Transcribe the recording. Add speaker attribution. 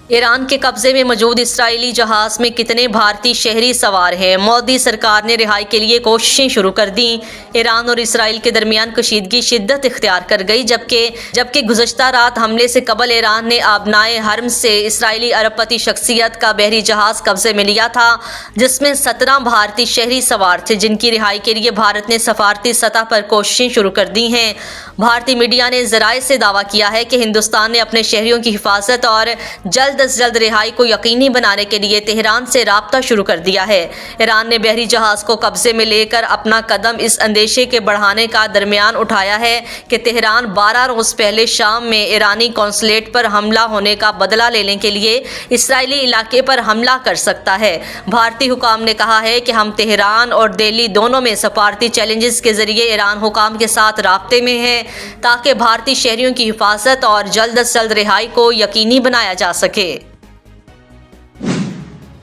Speaker 1: ایران کے قبضے میں موجود اسرائیلی جہاز میں کتنے بھارتی شہری سوار ہیں؟ مودی سرکار نے رہائی کے لیے کوششیں شروع کر دیں۔ ایران اور اسرائیل کے درمیان کشیدگی شدت اختیار کر گئی، جبکہ گزشتہ رات حملے سے قبل ایران نے آبنائے حرم سے اسرائیلی ارب پتی شخصیت کا بحری جہاز قبضے میں لیا تھا، جس میں 17 بھارتی شہری سوار تھے، جن کی رہائی کے لیے بھارت نے سفارتی سطح پر کوششیں شروع کر دی ہیں۔ بھارتی میڈیا نے ذرائع سے دعویٰ کیا ہے کہ ہندوستان نے اپنے شہریوں کی حفاظت اور جلد از جلد رہائی کو یقینی بنانے کے لیے تہران سے رابطہ شروع کر دیا ہے۔ ایران نے بحری جہاز کو قبضے میں لے کر اپنا قدم اس اندیشے کے بڑھانے کا درمیان اٹھایا ہے کہ تہران 12 روز پہلے شام میں ایرانی قونصلیٹ پر حملہ ہونے کا بدلہ لینے کے لیے اسرائیلی علاقے پر حملہ کر سکتا ہے۔ بھارتی حکام نے کہا ہے کہ ہم تہران اور دہلی دونوں میں سفارتی چیلنجز کے ذریعے ایران حکام کے ساتھ رابطے میں ہیں تاکہ بھارتی شہریوں کی حفاظت اور جلد از جلد رہائی کو یقینی بنایا جا سکے۔